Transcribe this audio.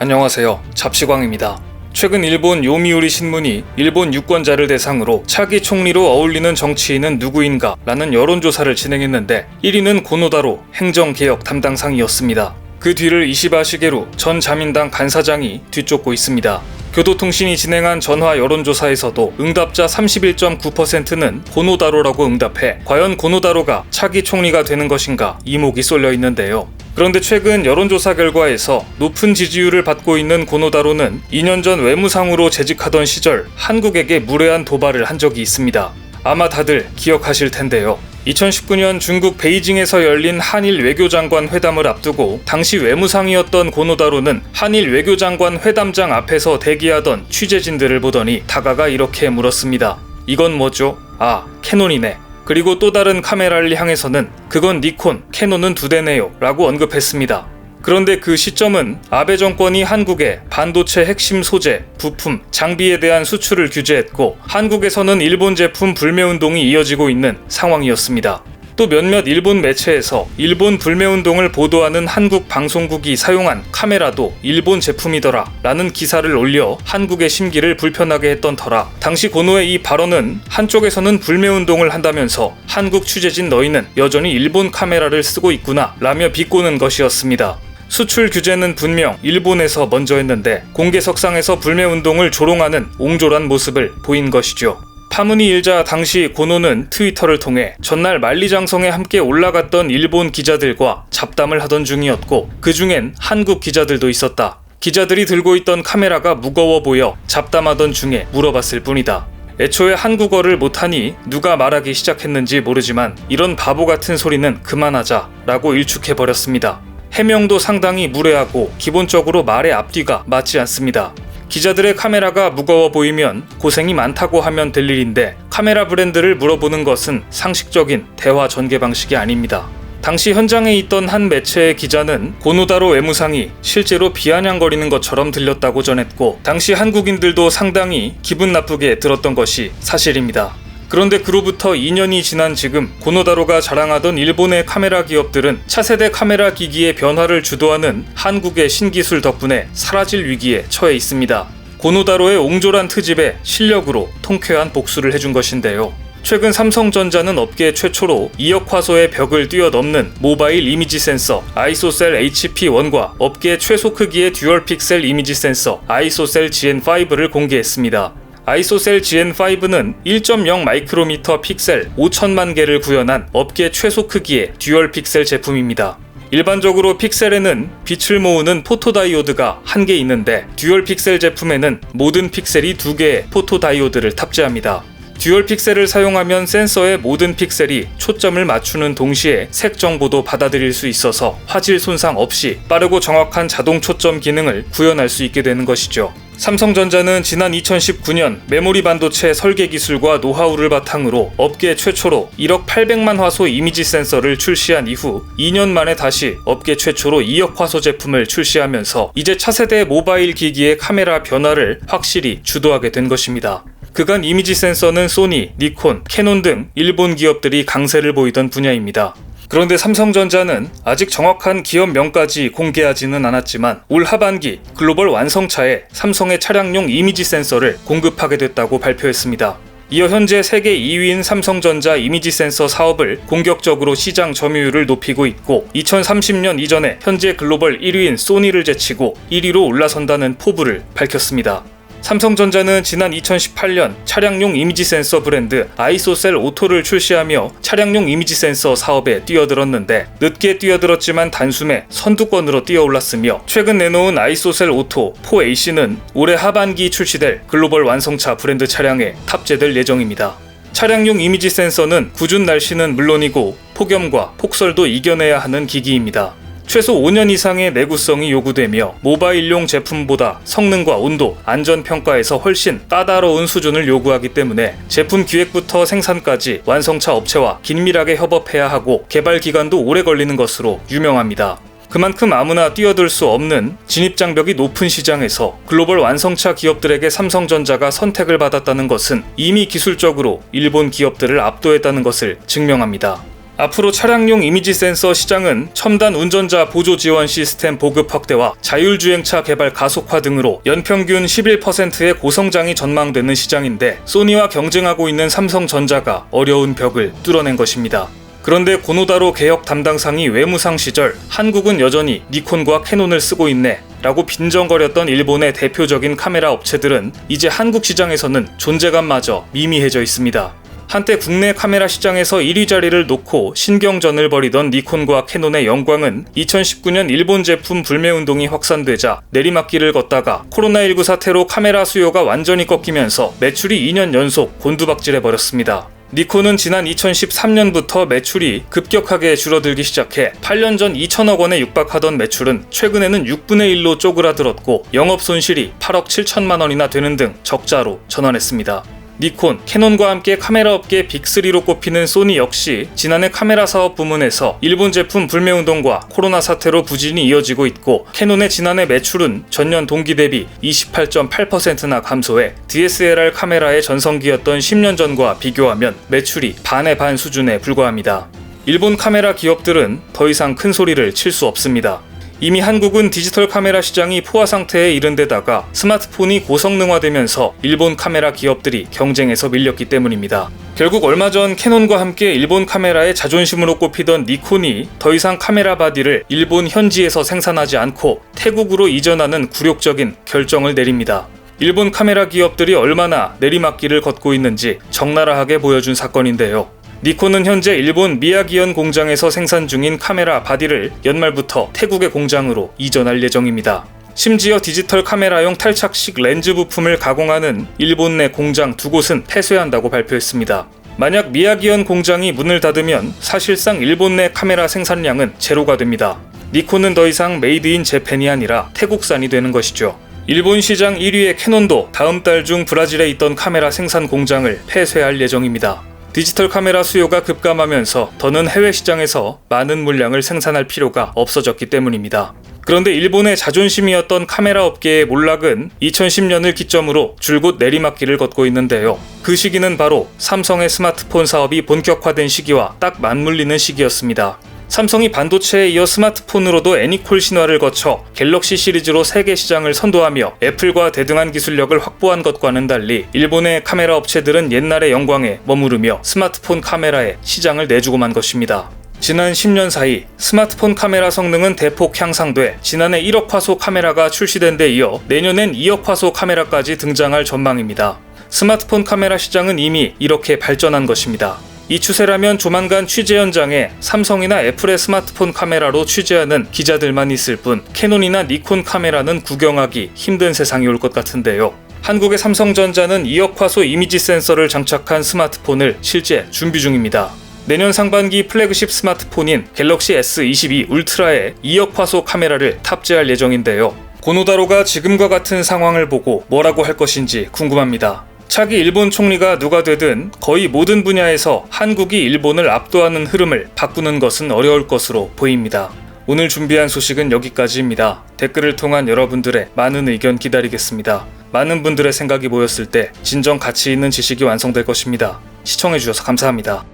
안녕하세요. 잡시광입니다. 최근 일본 요미우리 신문이 일본 유권자를 대상으로 차기 총리로 어울리는 정치인은 누구인가 라는 여론조사를 진행했는데 1위는 고노다로 행정개혁 담당상이었습니다. 그 뒤를 이시바 시게루 전 자민당 간사장이 뒤쫓고 있습니다. 교도통신이 진행한 전화 여론조사에서도 응답자 31.9%는 고노다로라고 응답해 과연 고노다로가 차기 총리가 되는 것인가 이목이 쏠려 있는데요. 그런데 최근 여론조사 결과에서 높은 지지율을 받고 있는 고노다로는 2년 전 외무상으로 재직하던 시절 한국에게 무례한 도발을 한 적이 있습니다. 아마 다들 기억하실 텐데요. 2019년 중국 베이징에서 열린 한일 외교장관 회담을 앞두고 당시 외무상이었던 고노다로는 한일 외교장관 회담장 앞에서 대기하던 취재진들을 보더니 다가가 이렇게 물었습니다. 이건 뭐죠? 아, 캐논이네. 그리고 또 다른 카메라를 향해서는 그건 니콘, 캐논은 2대네요 라고 언급했습니다. 그런데 그 시점은 아베 정권이 한국에 반도체 핵심 소재, 부품, 장비에 대한 수출을 규제했고 한국에서는 일본 제품 불매운동이 이어지고 있는 상황이었습니다. 또 몇몇 일본 매체에서 일본 불매운동을 보도하는 한국 방송국이 사용한 카메라도 일본 제품이더라 라는 기사를 올려 한국의 심기를 불편하게 했던 터라 당시 고노의 이 발언은 한쪽에서는 불매운동을 한다면서 한국 취재진 너희는 여전히 일본 카메라를 쓰고 있구나 라며 비꼬는 것이었습니다. 수출 규제는 분명 일본에서 먼저 했는데 공개석상에서 불매운동을 조롱하는 옹졸한 모습을 보인 것이죠. 파문이 일자 당시 고노는 트위터를 통해 전날 만리장성에 함께 올라갔던 일본 기자들과 잡담을 하던 중이었고 그 중엔 한국 기자들도 있었다. 기자들이 들고 있던 카메라가 무거워 보여 잡담하던 중에 물어봤을 뿐이다. 애초에 한국어를 못하니 누가 말하기 시작했는지 모르지만 이런 바보 같은 소리는 그만하자 라고 일축해버렸습니다. 해명도 상당히 무례하고 기본적으로 말의 앞뒤가 맞지 않습니다. 기자들의 카메라가 무거워 보이면 고생이 많다고 하면 될 일인데 카메라 브랜드를 물어보는 것은 상식적인 대화 전개 방식이 아닙니다. 당시 현장에 있던 한 매체의 기자는 고노다로 외무상이 실제로 비아냥거리는 것처럼 들렸다고 전했고 당시 한국인들도 상당히 기분 나쁘게 들었던 것이 사실입니다. 그런데 그로부터 2년이 지난 지금 고노다로가 자랑하던 일본의 카메라 기업들은 차세대 카메라 기기의 변화를 주도하는 한국의 신기술 덕분에 사라질 위기에 처해 있습니다. 고노다로의 옹졸한 트집에 실력으로 통쾌한 복수를 해준 것인데요. 최근 삼성전자는 업계 최초로 2억 화소의 벽을 뛰어넘는 모바일 이미지 센서 아이소셀 HP1과 업계 최소 크기의 듀얼 픽셀 이미지 센서 아이소셀 GN5를 공개했습니다. 아이소셀 GN5는 1.0 마이크로미터 픽셀 5천만 개를 구현한 업계 최소 크기의 듀얼 픽셀 제품입니다. 일반적으로 픽셀에는 빛을 모으는 포토다이오드가 1개 있는데 듀얼 픽셀 제품에는 모든 픽셀이 2개의 포토다이오드를 탑재합니다. 듀얼 픽셀을 사용하면 센서의 모든 픽셀이 초점을 맞추는 동시에 색 정보도 받아들일 수 있어서 화질 손상 없이 빠르고 정확한 자동 초점 기능을 구현할 수 있게 되는 것이죠. 삼성전자는 지난 2019년 메모리 반도체 설계 기술과 노하우를 바탕으로 업계 최초로 1억 800만 화소 이미지 센서를 출시한 이후 2년 만에 다시 업계 최초로 2억 화소 제품을 출시하면서 이제 차세대 모바일 기기의 카메라 변화를 확실히 주도하게 된 것입니다. 그간 이미지 센서는 소니, 니콘, 캐논 등 일본 기업들이 강세를 보이던 분야입니다. 그런데 삼성전자는 아직 정확한 기업명까지 공개하지는 않았지만 올 하반기 글로벌 완성차에 삼성의 차량용 이미지 센서를 공급하게 됐다고 발표했습니다. 이어 현재 세계 2위인 삼성전자 이미지 센서 사업을 공격적으로 시장 점유율을 높이고 있고 2030년 이전에 현재 글로벌 1위인 소니를 제치고 1위로 올라선다는 포부를 밝혔습니다. 삼성전자는 지난 2018년 차량용 이미지 센서 브랜드 아이소셀 오토를 출시하며 차량용 이미지 센서 사업에 뛰어들었는데 늦게 뛰어들었지만 단숨에 선두권으로 뛰어올랐으며 최근 내놓은 아이소셀 오토 4AC는 올해 하반기 출시될 글로벌 완성차 브랜드 차량에 탑재될 예정입니다. 차량용 이미지 센서는 궂은 날씨는 물론이고 폭염과 폭설도 이겨내야 하는 기기입니다. 최소 5년 이상의 내구성이 요구되며 모바일용 제품보다 성능과 온도, 안전평가에서 훨씬 까다로운 수준을 요구하기 때문에 제품 기획부터 생산까지 완성차 업체와 긴밀하게 협업해야 하고 개발 기간도 오래 걸리는 것으로 유명합니다. 그만큼 아무나 뛰어들 수 없는 진입장벽이 높은 시장에서 글로벌 완성차 기업들에게 삼성전자가 선택을 받았다는 것은 이미 기술적으로 일본 기업들을 압도했다는 것을 증명합니다. 앞으로 차량용 이미지 센서 시장은 첨단 운전자 보조 지원 시스템 보급 확대와 자율주행차 개발 가속화 등으로 연평균 11%의 고성장이 전망되는 시장인데, 소니와 경쟁하고 있는 삼성전자가 어려운 벽을 뚫어낸 것입니다. 그런데 고노다로 개혁 담당상이 외무상 시절 한국은 여전히 니콘과 캐논을 쓰고 있네 라고 빈정거렸던 일본의 대표적인 카메라 업체들은 이제 한국 시장에서는 존재감마저 미미해져 있습니다. 한때 국내 카메라 시장에서 1위 자리를 놓고 신경전을 벌이던 니콘과 캐논의 영광은 2019년 일본 제품 불매운동이 확산되자 내리막길을 걷다가 코로나19 사태로 카메라 수요가 완전히 꺾이면서 매출이 2년 연속 곤두박질해버렸습니다. 니콘은 지난 2013년부터 매출이 급격하게 줄어들기 시작해 8년 전 2천억 원에 육박하던 매출은 최근에는 6분의 1로 쪼그라들었고 영업 손실이 8억 7천만 원이나 되는 등 적자로 전환했습니다. 니콘, 캐논과 함께 카메라 업계 빅3로 꼽히는 소니 역시 지난해 카메라 사업 부문에서 일본 제품 불매운동과 코로나 사태로 부진이 이어지고 있고, 캐논의 지난해 매출은 전년 동기 대비 28.8%나 감소해 DSLR 카메라의 전성기였던 10년 전과 비교하면 매출이 반의 반 수준에 불과합니다. 일본 카메라 기업들은 더 이상 큰 소리를 칠 수 없습니다. 이미 한국은 디지털 카메라 시장이 포화 상태에 이른 데다가 스마트폰이 고성능화되면서 일본 카메라 기업들이 경쟁에서 밀렸기 때문입니다. 결국 얼마 전 캐논과 함께 일본 카메라의 자존심으로 꼽히던 니콘이 더 이상 카메라 바디를 일본 현지에서 생산하지 않고 태국으로 이전하는 굴욕적인 결정을 내립니다. 일본 카메라 기업들이 얼마나 내리막길을 걷고 있는지 적나라하게 보여준 사건인데요. 니콘은 현재 일본 미야기현 공장에서 생산 중인 카메라 바디를 연말부터 태국의 공장으로 이전할 예정입니다. 심지어 디지털 카메라용 탈착식 렌즈 부품을 가공하는 일본 내 공장 2곳은 폐쇄한다고 발표했습니다. 만약 미야기현 공장이 문을 닫으면 사실상 일본 내 카메라 생산량은 제로가 됩니다. 니콘은 더 이상 메이드 인 재팬이 아니라 태국산이 되는 것이죠. 일본 시장 1위의 캐논도 다음 달 중 브라질에 있던 카메라 생산 공장을 폐쇄할 예정입니다. 디지털 카메라 수요가 급감하면서 더는 해외 시장에서 많은 물량을 생산할 필요가 없어졌기 때문입니다. 그런데 일본의 자존심이었던 카메라 업계의 몰락은 2010년을 기점으로 줄곧 내리막길을 걷고 있는데요. 그 시기는 바로 삼성의 스마트폰 사업이 본격화된 시기와 딱 맞물리는 시기였습니다. 삼성이 반도체에 이어 스마트폰으로도 애니콜 신화를 거쳐 갤럭시 시리즈로 세계 시장을 선도하며 애플과 대등한 기술력을 확보한 것과는 달리 일본의 카메라 업체들은 옛날의 영광에 머무르며 스마트폰 카메라에 시장을 내주고 만 것입니다. 지난 10년 사이 스마트폰 카메라 성능은 대폭 향상돼 지난해 1억 화소 카메라가 출시된 데 이어 내년엔 2억 화소 카메라까지 등장할 전망입니다. 스마트폰 카메라 시장은 이미 이렇게 발전한 것입니다. 이 추세라면 조만간 취재 현장에 삼성이나 애플의 스마트폰 카메라로 취재하는 기자들만 있을 뿐 캐논이나 니콘 카메라는 구경하기 힘든 세상이 올 것 같은데요. 한국의 삼성전자는 2억 화소 이미지 센서를 장착한 스마트폰을 실제 준비 중입니다. 내년 상반기 플래그십 스마트폰인 갤럭시 S22 울트라에 2억 화소 카메라를 탑재할 예정인데요. 고노다로가 지금과 같은 상황을 보고 뭐라고 할 것인지 궁금합니다. 차기 일본 총리가 누가 되든 거의 모든 분야에서 한국이 일본을 압도하는 흐름을 바꾸는 것은 어려울 것으로 보입니다. 오늘 준비한 소식은 여기까지입니다. 댓글을 통한 여러분들의 많은 의견 기다리겠습니다. 많은 분들의 생각이 모였을 때 진정 가치 있는 지식이 완성될 것입니다. 시청해주셔서 감사합니다.